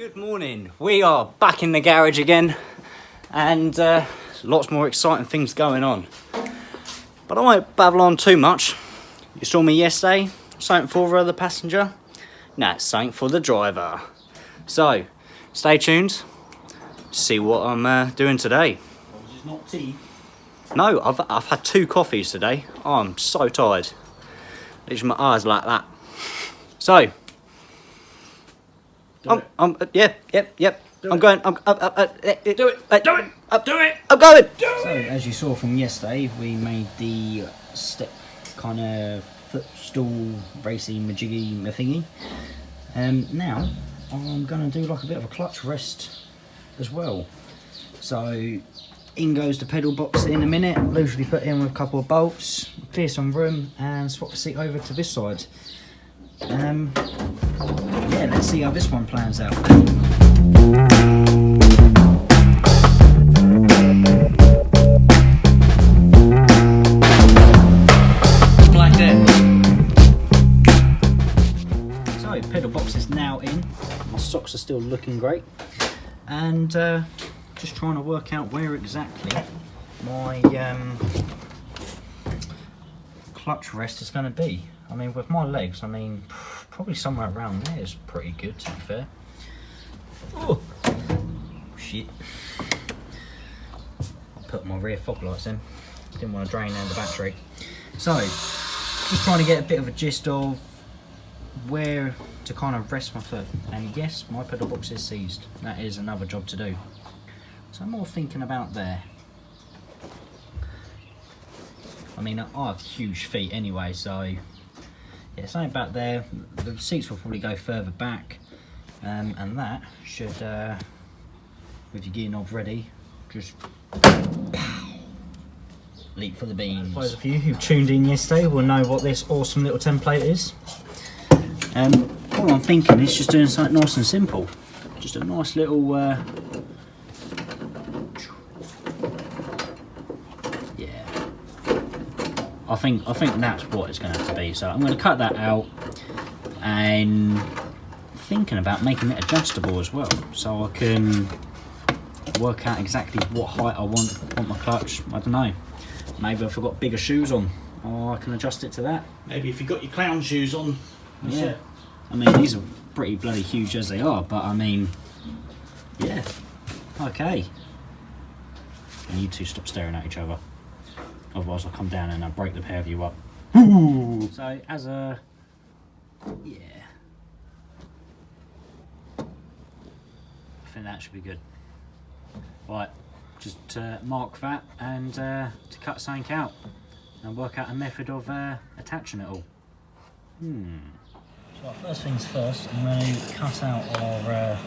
Good morning. We are back in the garage again, and lots more exciting things going on. But I won't babble on too much. You saw me yesterday, something for the passenger. Nah, something for the driver. So, stay tuned. See what I'm doing today. This is not tea. No, I've had 2 coffees today. Oh, I'm so tired. Literally my eyes like that. So. Yep. I'm going. Do it. I'm going. So, as you saw from yesterday, we made the step kind of footstool racy majiggy thingy. Now I'm going to do like a bit of a clutch rest as well. So in goes the pedal box in a minute, loosely put in with a couple of bolts, clear some room and swap the seat over to this side. Yeah, let's see how this one plans out. Like that. So, pedal box is now in. My socks are still looking great. And just trying to work out where exactly my clutch rest is going to be. I mean, with my legs, I mean, probably somewhere around there is pretty good, to be fair. Oh, shit. I put my rear fog lights in. Didn't want to drain out the battery. So, just trying to get a bit of a gist of where to kind of rest my foot. And yes, my pedal box is seized. That is another job to do. So I'm more thinking about there. I mean, I have huge feet anyway, so yeah, something about there. The seats will probably go further back, and that should, with your gear knob ready, just leap for the beams. Those of you who tuned in yesterday will know what this awesome little template is. All I'm thinking is just doing something nice and simple. Just a nice little, yeah. I think that's what it's going to have to be. So I'm going to cut that out, and thinking about making it adjustable as well, so I can work out exactly what height I want my clutch. I don't know. Maybe if I've got bigger shoes on, or I can adjust it to that. Maybe if you've got your clown shoes on. Yeah. I mean, these are pretty bloody huge as they are, but I mean, yeah. Okay. And you two stop staring at each other. Otherwise I'll come down and I'll break the pair of you up. Ooh. So as a, yeah, I think that should be good. Right, just mark that and to cut something out and work out a method of attaching it all. So first things first, I'm going to cut out our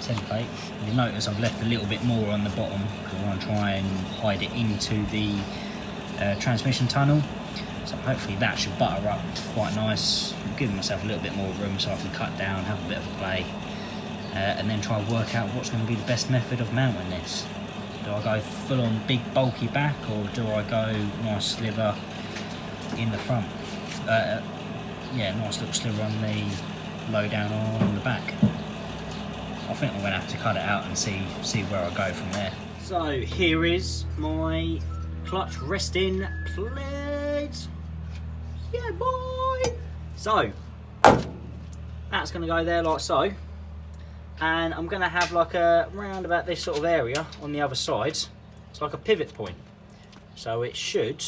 template. You'll notice I've left a little bit more on the bottom because I want to try and hide it into the transmission tunnel. So hopefully that should butter up quite nice. I'm giving myself a little bit more room so I can cut down, have a bit of a play, and then try and work out what's going to be the best method of mounting this. Do I go full on big bulky back, or do I go nice sliver in the front? Yeah, nice little sliver on the low down on the back. I think I'm going to have to cut it out and see where I go from there. So here is my clutch resting plate. Yeah, boy. So that's going to go there like so, and I'm going to have like a round about this sort of area on the other side. It's like a pivot point, so it should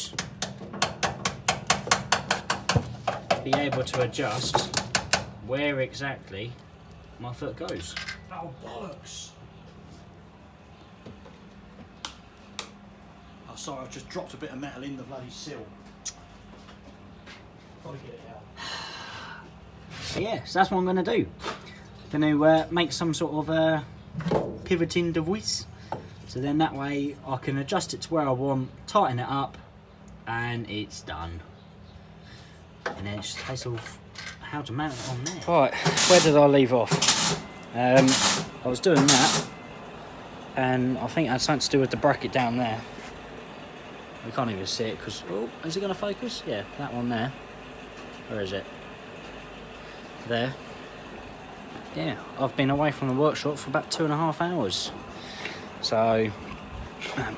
be able to adjust where exactly my foot goes. Oh, bollocks. Oh, sorry, I've just dropped a bit of metal in the bloody sill. Gotta get it out. So yeah, so that's what I'm going to do. Going to make some sort of pivoting device, so then that way I can adjust it to where I want, tighten it up, and it's done. And then it's just a case of how to mount it on there. Right, where did I leave off? I was doing that, and I think it had something to do with the bracket down there. We can't even see it because, oh, is it going to focus? Yeah, that one there. Where is it? There. yeah, I've been away from the workshop for about 2.5 hours. So,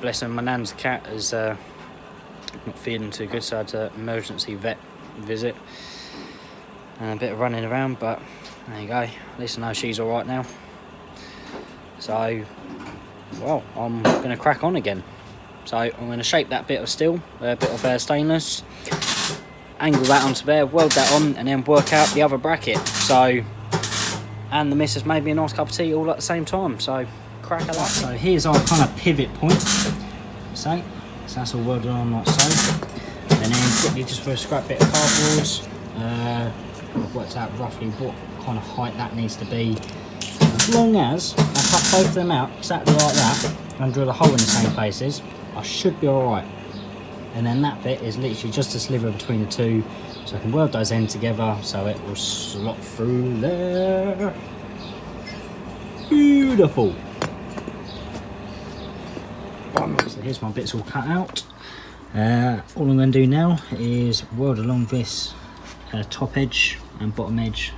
bless him, my nan's cat is not feeling too good, so I had an emergency vet visit and a bit of running around, but there you go, at least I know she's alright now. So, well, I'm going to crack on again. So I'm going to shape that bit of steel, a bit of stainless, angle that onto there, weld that on, and then work out the other bracket. So, and the missus made me a nice cup of tea all at the same time, so crack a lot. So here's our kind of pivot point. So that's all welded on like so. And then quickly, just for a scrap bit of cardboard, I've worked out roughly what kind of height that needs to be. As long as I cut both of them out exactly like that and drill a hole in the same places, I should be alright. And then that bit is literally just a sliver between the two, so I can weld those ends together so it will slot through there. Beautiful. So here's my bits all cut out. All I'm going to do now is weld along this top edge and bottom edge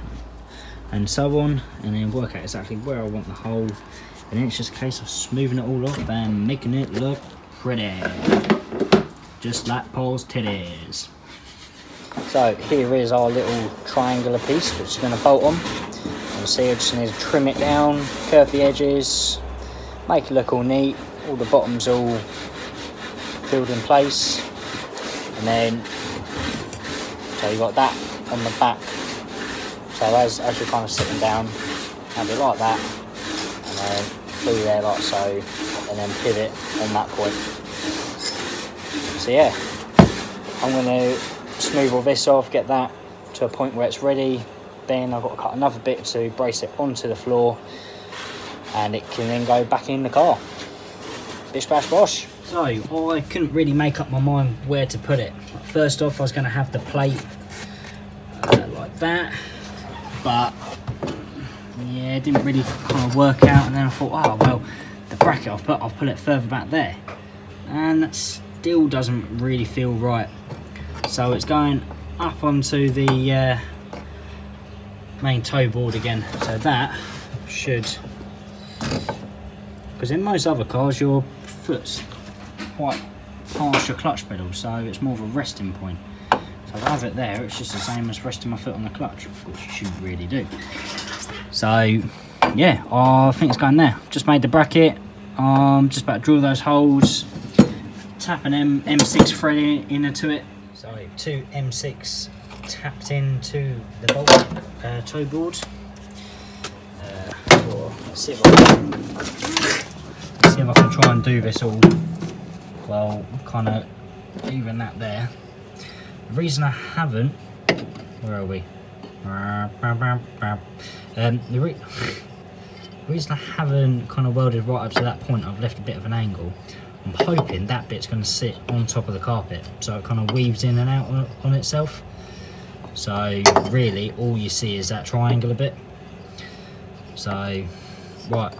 and so on, and then work out exactly where I want the hole, and then it's just a case of smoothing it all off and making it look pretty, just like Paul's titties. So here is our little triangular piece which is going to bolt on. You see I just need to trim it down, curve the edges, make it look all neat, all the bottoms all filled in place, and then so you got that on the back. So as you're kind of sitting down, have it like that, and then through there like so, and then pivot on that point. So yeah, I'm going to smooth all this off, get that to a point where it's ready. Then I've got to cut another bit to brace it onto the floor, and it can then go back in the car. Bish bash bosh. So I couldn't really make up my mind where to put it. First off, I was going to have the plate like that, but yeah, it didn't really kind of work out. And then I thought, oh well, the bracket I'll put it further back there, and that still doesn't really feel right. So it's going up onto the main toe board again. So that should, because in most other cars your foot's quite past your clutch pedal, so it's more of a resting point. So if I have it there, it's just the same as resting my foot on the clutch, which you shouldn't really do. So yeah, I think it's going there. Just made the bracket, just about to drill those holes, tap an M6 thread into it. So 2 M6 tapped into the bolt toe board. Let's see if I can try and do this all well, kind of even that there. The reason I haven't, where are we? The reason I haven't kind of welded right up to that point, I've left a bit of an angle. I'm hoping that bit's going to sit on top of the carpet, so it kind of weaves in and out on itself. So really, all you see is that triangular bit. So, right,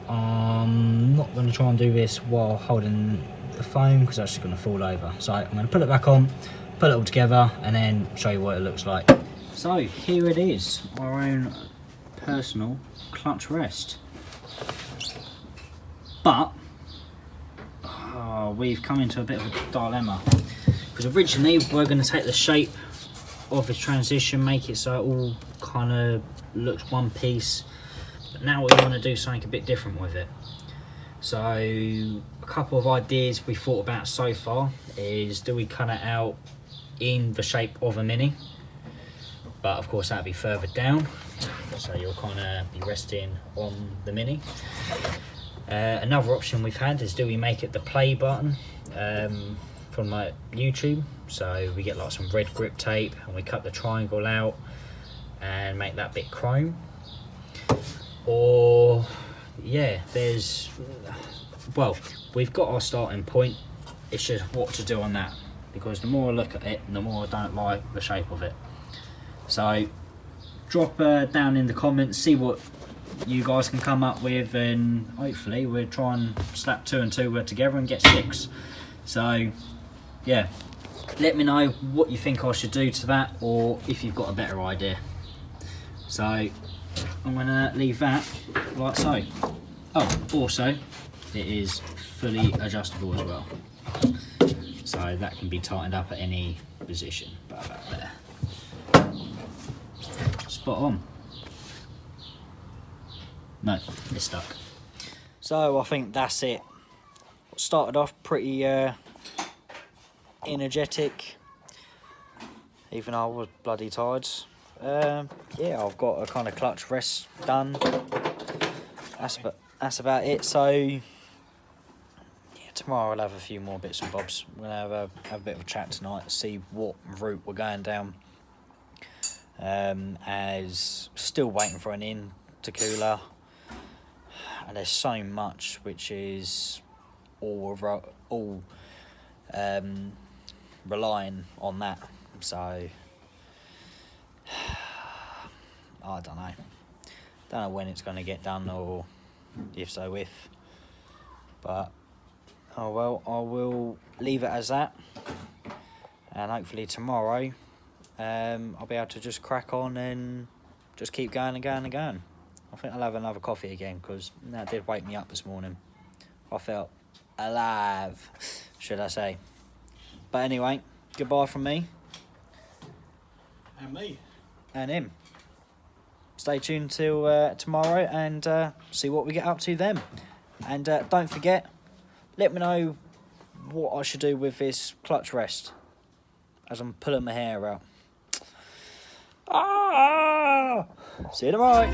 I'm not going to try and do this while holding the foam because that's just going to fall over. So I'm going to put it back on, put it all together, and then show you what it looks like. So here it is, our own personal clutch rest. But we've come into a bit of a dilemma, because originally we're going to take the shape of this transition, make it so it all kind of looks one piece, but now we want to do something a bit different with it. So a couple of ideas we thought about so far is, do we cut it out in the shape of a Mini, but of course that'd be further down, so you'll kind of be resting on the Mini. Another option we've had is, do we make it the play button from like YouTube, so we get like some red grip tape and we cut the triangle out and make that bit chrome. Or yeah, there's, well, we've got our starting point, it's just what to do on that, because the more I look at it, the more I don't like the shape of it. So drop down in the comments, see what you guys can come up with, and hopefully we'll try and slap 2 and 2 together and get 6. So yeah, let me know what you think I should do to that, or if you've got a better idea. So I'm going to leave that like so. Oh, also, it is fully adjustable as well. So that can be tightened up at any position, about there. Spot on. No, it's stuck. So I think that's it. Started off pretty energetic, even though I was bloody tired. Yeah, I've got a kind of clutch rest done. That's about it. So yeah, tomorrow I'll have a few more bits and bobs. We're gonna have a bit of a chat tonight, see what route we're going down. As still waiting for an intercooler, and there's so much which is all relying on that. So I don't know when it's going to get done, or if so if, but oh well, I will leave it as that, and hopefully tomorrow I'll be able to just crack on and just keep going and going and going. I think I'll have another coffee again, because that did wake me up this morning. I felt alive, should I say. But anyway, goodbye from me. And me. And him. Stay tuned till tomorrow and see what we get up to then. And don't forget, let me know what I should do with this clutch rest as I'm pulling my hair out. Ah! See you tomorrow.